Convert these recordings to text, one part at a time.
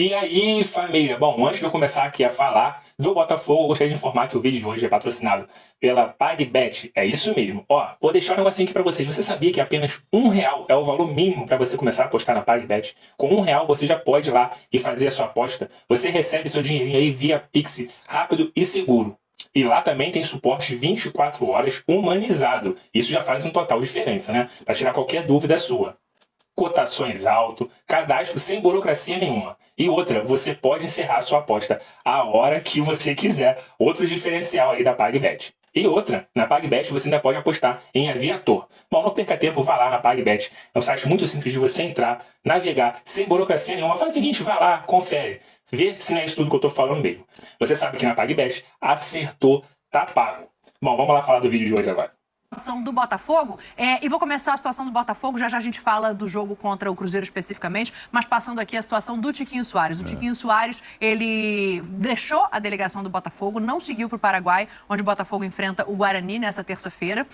E aí, família? Bom, antes de eu começar aqui a falar do Botafogo, eu gostaria de informar que o vídeo de hoje é patrocinado pela PagBet. É isso mesmo. Ó, vou deixar um negocinho aqui pra vocês. Você sabia que apenas R$ 1 é o valor mínimo para você começar a apostar na PagBet? Com R$ 1 você já pode ir lá e fazer a sua aposta. Você recebe seu dinheirinho aí via Pix, rápido e seguro. E lá também tem suporte 24 horas humanizado. Isso já faz um total diferença, né? Para tirar qualquer dúvida sua. Cotações alto, cadastro sem burocracia nenhuma. E outra, você pode encerrar sua aposta a hora que você quiser. Outro diferencial aí da PagBet. E outra, na PagBet você ainda pode apostar em Aviator. Bom, não perca tempo, vá lá na PagBet. É um site muito simples de você entrar, navegar, sem burocracia nenhuma. Faz o seguinte, vai lá, confere. Vê se não é isso tudo que eu tô falando mesmo. Você sabe que na PagBet, acertou, tá pago. Bom, vamos lá falar do vídeo de hoje agora. Situação do Botafogo, e vou começar a situação do Botafogo, já a gente fala do jogo contra o Cruzeiro especificamente, mas passando aqui a situação do Tiquinho Soares. O Tiquinho Soares, ele deixou a delegação do Botafogo, não seguiu para o Paraguai, onde o Botafogo enfrenta o Guarani nessa terça-feira,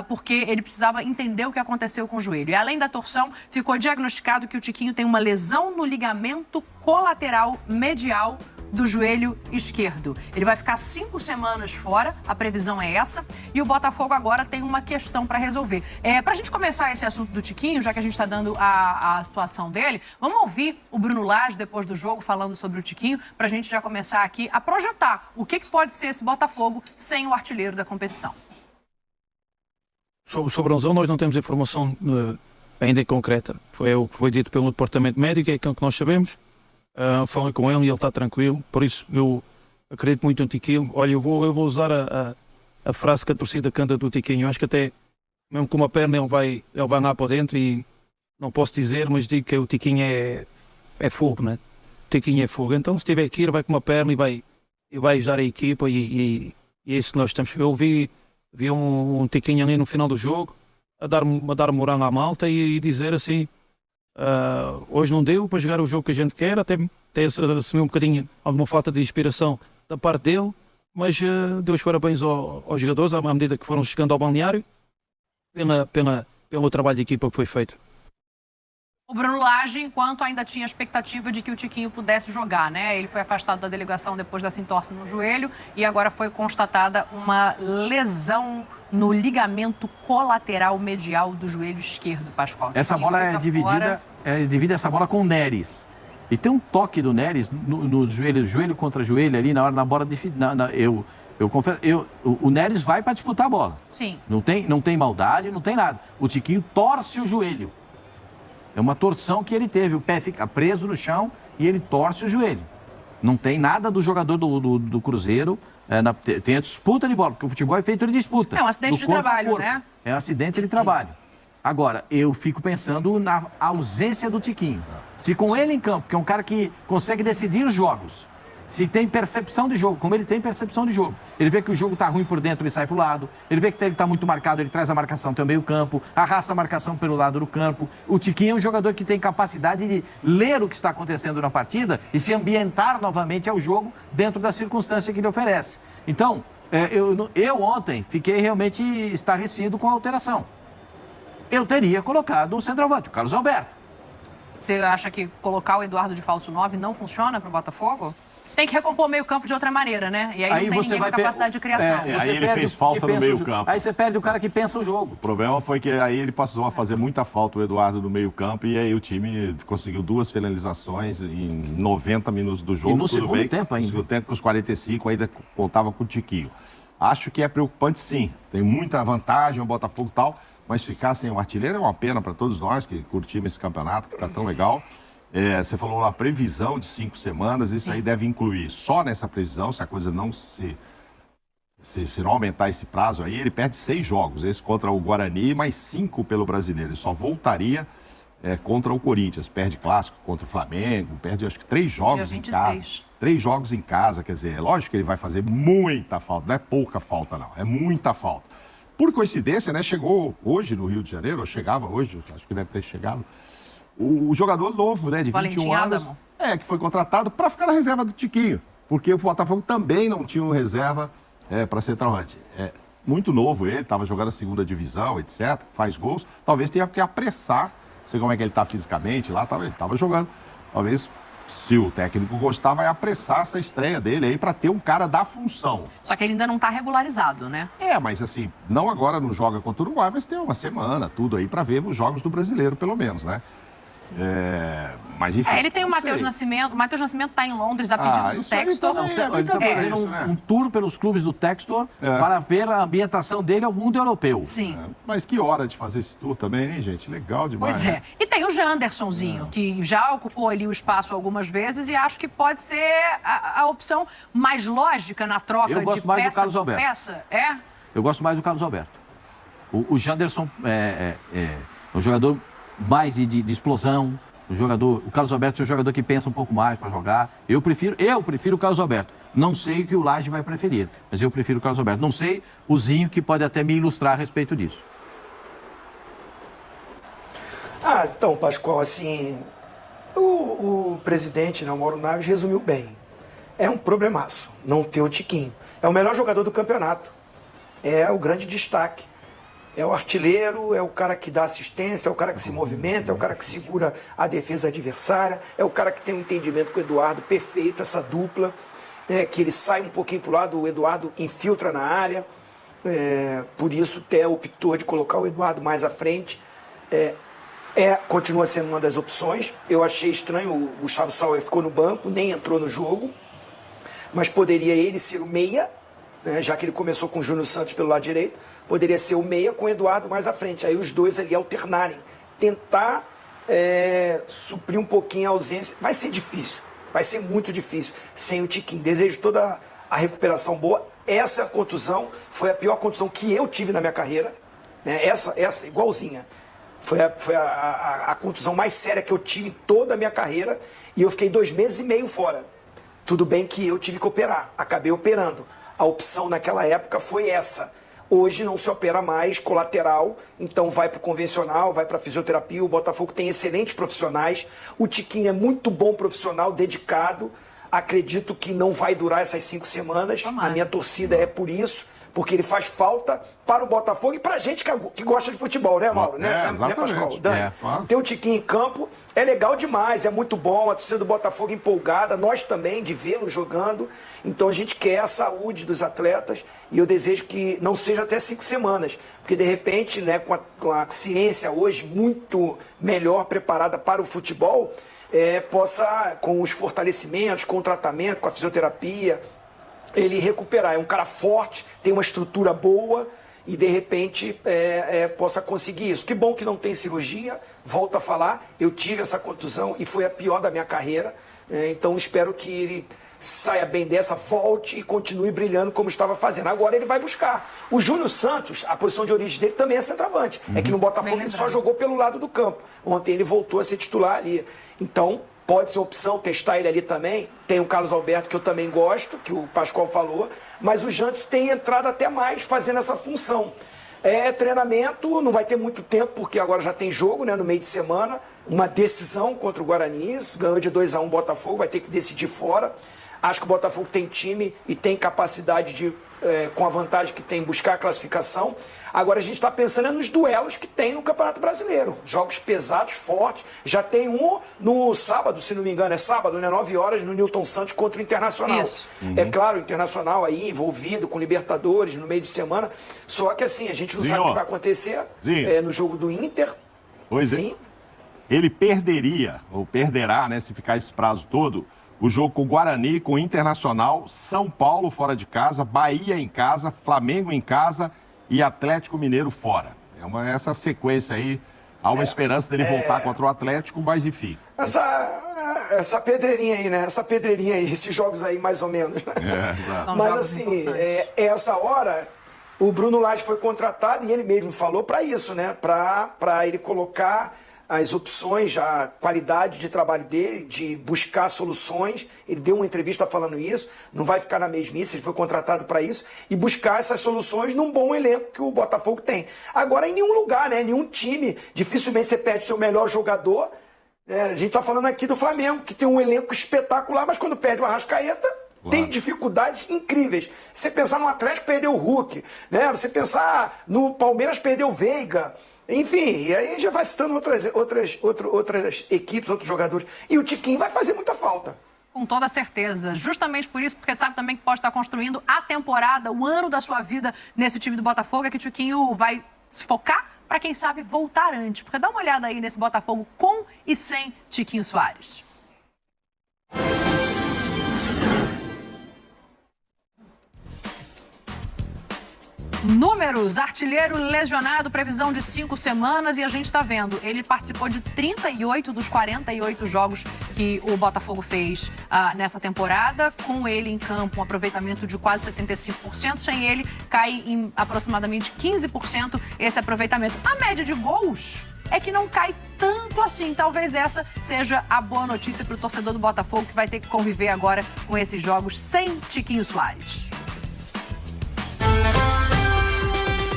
porque ele precisava entender o que aconteceu com o joelho. E além da torção, ficou diagnosticado que o Tiquinho tem uma lesão no ligamento colateral medial do joelho esquerdo. Ele vai ficar 5 semanas fora, a previsão é essa, e o Botafogo agora tem uma questão para resolver. Para a gente começar esse assunto do Tiquinho, já que a gente está dando a situação dele, vamos ouvir o Bruno Lage depois do jogo falando sobre o Tiquinho, para a gente já começar aqui a projetar o que pode ser esse Botafogo sem o artilheiro da competição. Sobre a lesão, nós não temos informação ainda concreta. Foi o que foi dito pelo departamento médico, é aquilo que nós sabemos. Falei com ele e ele está tranquilo, por isso eu acredito muito no Tiquinho. Olha, eu vou usar a frase que a torcida canta do Tiquinho. Eu acho que até, mesmo com uma perna, ele vai andar para dentro e não posso dizer, mas digo que o Tiquinho é fogo, né? O Tiquinho é fogo. Então, se tiver que ir, vai com uma perna e vai ajudar a equipa e é isso que nós estamos. Eu vi um Tiquinho ali no final do jogo a dar moral à malta e dizer assim: hoje não deu para jogar o jogo que a gente quer, até assumir um bocadinho alguma falta de inspiração da parte dele, mas deu os parabéns aos jogadores à medida que foram chegando ao balneário pelo trabalho de equipa que foi feito. O Bruno Lage, enquanto ainda tinha a expectativa de que o Tiquinho pudesse jogar, né? Ele foi afastado da delegação depois dessa entorse no joelho e agora foi constatada uma lesão no ligamento colateral medial do joelho esquerdo, Pascoal. Essa bola é dividida essa bola com o Neres. E tem um toque do Neres no joelho contra joelho ali na bola de eu confesso, o Neres vai para disputar a bola. Sim. Não tem maldade, não tem nada. O Tiquinho torce o joelho. É uma torção que ele teve, o pé fica preso no chão e ele torce o joelho. Não tem nada do jogador do Cruzeiro, tem a disputa de bola, porque o futebol é feito de disputa. É um acidente de trabalho, né? É um acidente de trabalho. Agora, eu fico pensando na ausência do Tiquinho. Se com ele em campo, que é um cara que consegue decidir os jogos, se tem percepção de jogo, como ele tem percepção de jogo, ele vê que o jogo está ruim por dentro, ele sai para o lado, ele vê que ele está muito marcado, ele traz a marcação até o meio campo, arrasta a marcação pelo lado do campo. O Tiquinho é um jogador que tem capacidade de ler o que está acontecendo na partida e se ambientar novamente ao jogo dentro da circunstância que ele oferece. Então, eu ontem fiquei realmente estarrecido com a alteração. Eu teria colocado um centroavante, o Carlos Alberto. Você acha que colocar o Eduardo de falso 9 não funciona para o Botafogo? Tem que recompor o meio campo de outra maneira, né? E aí não tem ninguém com capacidade de criação. Aí ele fez falta no meio campo. Aí você perde o cara que pensa o jogo. O problema foi que aí ele passou a fazer muita falta, o Eduardo, no meio campo, e aí o time conseguiu 2 finalizações em 90 minutos do jogo. E no segundo tempo ainda. No segundo tempo, com os 45, ainda contava com o Tiquinho. Acho que é preocupante, sim. Tem muita vantagem o Botafogo e tal, mas ficar sem o artilheiro é uma pena para todos nós que curtimos esse campeonato, que está tão legal. Você falou uma previsão de 5 semanas, isso aí deve incluir só nessa previsão, se a coisa não se não aumentar esse prazo aí, ele perde 6 jogos, esse contra o Guarani, mais 5 pelo Brasileiro. Ele só voltaria contra o Corinthians, perde clássico contra o Flamengo, perde acho que 3 jogos em casa. 3 jogos em casa, quer dizer, é lógico que ele vai fazer muita falta, não é pouca falta não, é muita falta. Por coincidência, né, chegou hoje no Rio de Janeiro, ou chegava hoje, acho que deve ter chegado, o jogador novo, né, de 21 anos, que foi contratado para ficar na reserva do Tiquinho, porque o Botafogo também não tinha um reserva para centroavante. Muito novo ele, estava jogando a segunda divisão, etc, faz gols, talvez tenha que apressar, não sei como é que ele está fisicamente lá, ele estava jogando, talvez Se o técnico gostar, vai apressar essa estreia dele aí para ter um cara da função. Só que ele ainda não está regularizado, né? Mas assim, não agora não joga contra o Uruguai, mas tem uma semana, tudo aí para ver os jogos do brasileiro, pelo menos, né? Mas enfim. Ele tem o Matheus Nascimento. O Matheus Nascimento está em Londres a pedido do Textor. Ele está fazendo um tour pelos clubes do Textor para ver a ambientação dele ao mundo europeu. Sim. Mas que hora de fazer esse tour também, hein, gente? Legal demais. Pois é. E tem o Jandersonzinho, que já ocupou ali o espaço algumas vezes e acho que pode ser a opção mais lógica na troca de peça por peça. Eu gosto mais do Carlos Alberto. O Janderson é um jogador mais de explosão. O Carlos Alberto é um jogador que pensa um pouco mais para jogar. Eu prefiro o Carlos Alberto. Não sei o que o Laje vai preferir, mas eu prefiro o Carlos Alberto. Não sei o Zinho, que pode até me ilustrar a respeito disso. Então, Pascoal, assim, o presidente, né, o Mauro Naves, resumiu bem. É um problemaço não ter o Tiquinho. É o melhor jogador do campeonato. É o grande destaque. É o artilheiro, é o cara que dá assistência, é o cara que se movimenta, é o cara que segura a defesa adversária, é o cara que tem um entendimento com o Eduardo perfeito, essa dupla, que ele sai um pouquinho para o lado, o Eduardo infiltra na área, por isso até optou de colocar o Eduardo mais à frente. Continua sendo uma das opções. Eu achei estranho, o Gustavo Sauer ficou no banco, nem entrou no jogo, mas poderia ele ser o meia, já que ele começou com o Júnior Santos pelo lado direito, poderia ser o meia com o Eduardo mais à frente. Aí os dois ali alternarem. Tentar suprir um pouquinho a ausência. Vai ser difícil. Vai ser muito difícil sem o Tiquinho. Desejo toda a recuperação boa. Essa contusão foi a pior contusão que eu tive na minha carreira. Essa igualzinha. Foi a contusão mais séria que eu tive em toda a minha carreira. E eu fiquei 2 meses e meio fora. Tudo bem que eu tive que operar. Acabei operando. A opção naquela época foi essa. Hoje não se opera mais colateral, então vai para o convencional, vai para a fisioterapia. O Botafogo tem excelentes profissionais. O Tiquinho é muito bom profissional, dedicado. Acredito que não vai durar essas 5 semanas. A minha torcida é por isso, porque ele faz falta para o Botafogo e para a gente que gosta de futebol, né, Mauro? Né, Pascoal? Claro. Ter o Tiquinho em campo é legal demais, é muito bom. A torcida do Botafogo empolgada, nós também, de vê-lo jogando. Então a gente quer a saúde dos atletas e eu desejo que não seja até 5 semanas, porque de repente, né, com a ciência hoje muito melhor preparada para o futebol, possa, com os fortalecimentos, com o tratamento, com a fisioterapia, ele recuperar. É um cara forte, tem uma estrutura boa e de repente possa conseguir isso. Que bom que não tem cirurgia, volto a falar, eu tive essa contusão e foi a pior da minha carreira, então espero que ele saia bem dessa, volte e continue brilhando como estava fazendo. Agora ele vai buscar. O Júnior Santos, a posição de origem dele também é centroavante. É que no Botafogo ele só jogou pelo lado do campo. Ontem ele voltou a ser titular ali. Então, pode ser opção testar ele ali também. Tem o Carlos Alberto, que eu também gosto, que o Pascoal falou, mas o Jantos tem entrado até mais fazendo essa função. Treinamento, não vai ter muito tempo, porque agora já tem jogo, né, no meio de semana, uma decisão contra o Guarani, ganhou de 2-1 o Botafogo, vai ter que decidir fora. Acho que o Botafogo tem time e tem capacidade de, com a vantagem que tem, buscar a classificação. Agora a gente está pensando nos duelos que tem no Campeonato Brasileiro. Jogos pesados, fortes. Já tem um no sábado, se não me engano, é sábado, né? 9 horas, no Newton Santos contra o Internacional. Isso. É claro, o Internacional aí envolvido com Libertadores no meio de semana. Só que assim, a gente não sabe o que vai acontecer no jogo do Inter. Sim. Ele perderia, ou perderá, né, se ficar esse prazo todo, o jogo com o Guarani, com o Internacional, São Paulo fora de casa, Bahia em casa, Flamengo em casa e Atlético Mineiro fora. Essa sequência aí, há uma esperança dele voltar contra o Atlético, mas enfim. Essa pedreirinha aí, né? Essa pedreirinha aí, esses jogos aí mais ou menos. Né? Mas assim, essa hora, o Bruno Lage foi contratado e ele mesmo falou para isso, né? Para ele colocar as opções, a qualidade de trabalho dele, de buscar soluções. Ele deu uma entrevista falando isso, não vai ficar na mesmice, ele foi contratado para isso, e buscar essas soluções num bom elenco que o Botafogo tem. Agora, em nenhum lugar, né, nenhum time, dificilmente você perde o seu melhor jogador. A gente está falando aqui do Flamengo, que tem um elenco espetacular, mas quando perde o Arrascaeta, tem dificuldades incríveis. Você pensar no Atlético, perdeu o Hulk, né? Você pensar no Palmeiras, perdeu o Veiga. Enfim, e aí já vai citando outras equipes, outros jogadores. E o Tiquinho vai fazer muita falta. Com toda certeza. Justamente por isso, porque sabe também que pode estar construindo a temporada, o ano da sua vida nesse time do Botafogo, é que o Tiquinho vai se focar para, quem sabe, voltar antes. Porque dá uma olhada aí nesse Botafogo com e sem Tiquinho Soares. Números, artilheiro lesionado, previsão de 5 semanas, e a gente está vendo, ele participou de 38 dos 48 jogos que o Botafogo fez nessa temporada. Com ele em campo, um aproveitamento de quase 75%, sem ele cai em aproximadamente 15% esse aproveitamento. A média de gols é que não cai tanto assim. Talvez essa seja a boa notícia para o torcedor do Botafogo, que vai ter que conviver agora com esses jogos sem Tiquinho Soares.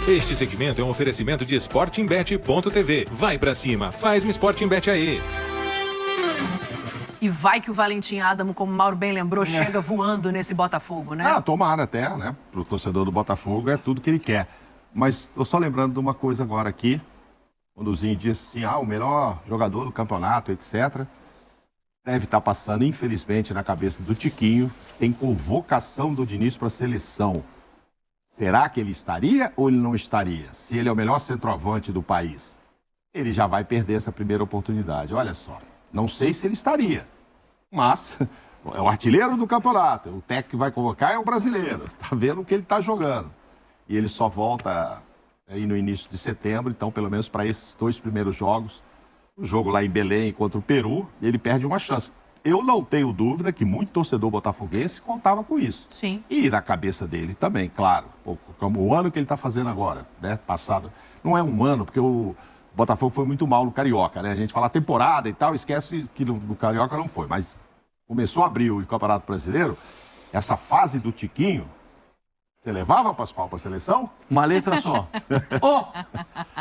Este segmento é um oferecimento de SportingBet.tv. Vai pra cima, faz um SportingBet aí. E vai que o Valentim Adamo, como o Mauro bem lembrou, chega voando nesse Botafogo, né? Tomara até, né? Pro torcedor do Botafogo é tudo que ele quer. Mas tô só lembrando de uma coisa agora aqui. Quando o Zinho disse assim, o melhor jogador do campeonato, etc. Deve estar passando, infelizmente, na cabeça do Tiquinho. Tem convocação do Diniz para a seleção. Será que ele estaria ou ele não estaria? Se ele é o melhor centroavante do país, ele já vai perder essa primeira oportunidade. Olha só, não sei se ele estaria, mas é o artilheiro do campeonato. O técnico que vai convocar é o brasileiro. Está vendo o que ele está jogando. E ele só volta aí no início de setembro, então pelo menos para esses 2 primeiros jogos, o jogo lá em Belém contra o Peru, ele perde uma chance. Eu não tenho dúvida que muito torcedor botafoguense contava com isso. Sim. E na cabeça dele também, claro. Como o ano que ele está fazendo agora, né? Passado. Não é um ano, porque o Botafogo foi muito mal no Carioca, né? A gente fala temporada e tal, esquece que no Carioca não foi. Mas começou abril e o Campeonato Brasileiro, essa fase do Tiquinho, você levava, Pascoal, para a seleção? Uma letra só.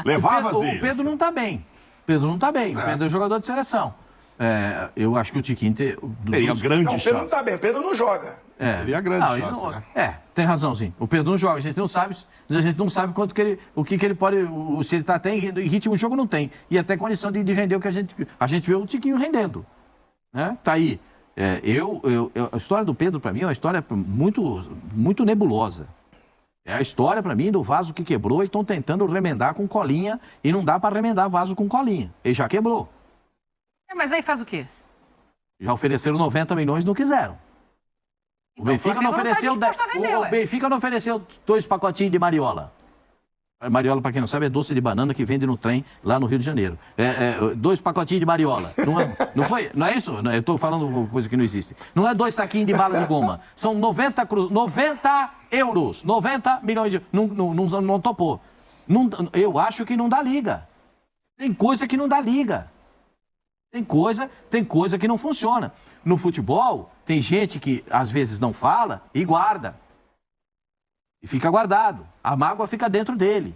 Levava, Zinho? O Pedro não está bem. O Pedro é jogador de seleção. Eu acho que o Tiquinho teria grande chance. O Pedro não está bem, o Pedro não joga. Teria grande chance, né? Tem razão, sim. O Pedro não joga, a gente não sabe quanto que o que ele pode, se ele está até em ritmo de jogo, não tem. E até condição de render o que a gente vê o Tiquinho rendendo. Né? Tá aí. A história do Pedro, para mim, é uma história muito, muito nebulosa. É a história, para mim, do vaso que quebrou e estão tentando remendar com colinha e não dá para remendar vaso com colinha. Ele já quebrou. Mas aí faz o quê? Já ofereceram 90 milhões, não quiseram. O Benfica não ofereceu... O Benfica não ofereceu 2 pacotinhos de mariola. Mariola, para quem não sabe, é doce de banana que vende no trem lá no Rio de Janeiro. 2 pacotinhos de mariola. Não foi? Não é isso? Eu estou falando coisa que não existe. Não é 2 saquinhos de bala de goma. São 90 euros. 90 milhões de... Não topou. Eu acho que não dá liga. Tem coisa que não dá liga. Tem coisa que não funciona. No futebol, tem gente que às vezes não fala e guarda. E fica guardado. A mágoa fica dentro dele.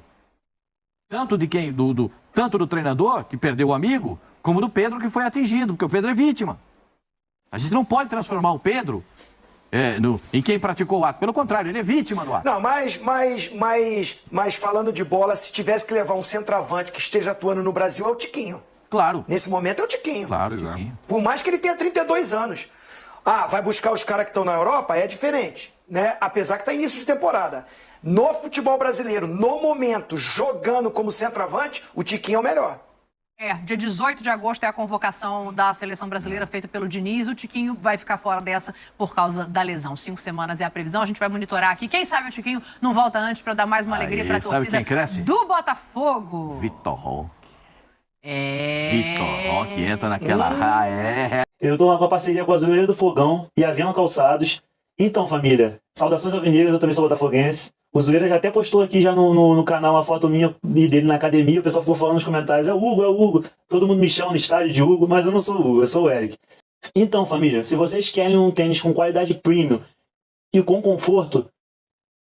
Tanto do treinador, que perdeu o amigo, como do Pedro, que foi atingido, porque o Pedro é vítima. A gente não pode transformar o Pedro em quem praticou o ato. Pelo contrário, ele é vítima do ato. Não, mas falando de bola, se tivesse que levar um centroavante que esteja atuando no Brasil, é o Tiquinho. Claro. Nesse momento é o Tiquinho. Claro, Tiquinho. Por mais que ele tenha 32 anos. Vai buscar os caras que estão na Europa? É diferente, né? Apesar que está início de temporada. No futebol brasileiro, no momento, jogando como centroavante, o Tiquinho é o melhor. Dia 18 de agosto é a convocação da seleção brasileira feita pelo Diniz. O Tiquinho vai ficar fora dessa por causa da lesão. 5 semanas é a previsão. A gente vai monitorar aqui. Quem sabe o Tiquinho não volta antes para dar mais uma alegria para a torcida do Botafogo. Vitor Roque. Vitor Roque entra naquela... Eu tô com a parceria com a Zoeira do Fogão e a Viana Calçados. Então, família, saudações alvinegras, eu também sou botafoguense. O Zoeira já até postou aqui já no canal uma foto minha e dele na academia. O pessoal ficou falando nos comentários, é o Hugo. Todo mundo me chama no estádio de Hugo, mas eu não sou o Hugo, eu sou o Eric. Então, família, se vocês querem um tênis com qualidade premium e com conforto,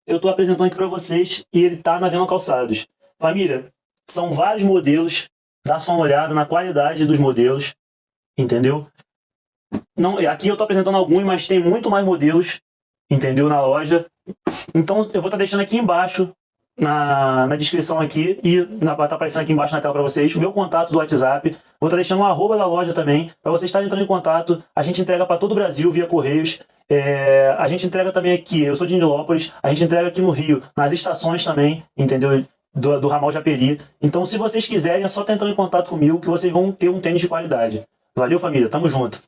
eu tô apresentando aqui pra vocês e ele tá na Viana Calçados. Família, são vários modelos, dá só uma olhada na qualidade dos modelos, entendeu? Não, aqui eu tô apresentando alguns, mas tem muito mais modelos, entendeu, na loja. Então eu vou estar deixando aqui embaixo na descrição aqui e vai estar aparecendo aqui embaixo na tela para vocês o meu contato do WhatsApp. Vou estar deixando o @ da loja também, para vocês estarem entrando em contato. A gente entrega para todo o Brasil via Correios. A gente entrega também aqui, eu sou de Nilópolis, a gente entrega aqui no Rio, nas estações também, entendeu? Do ramal Japeri. Então, se vocês quiserem, é só estar entrando em contato comigo que vocês vão ter um tênis de qualidade. Valeu, família. Tamo junto.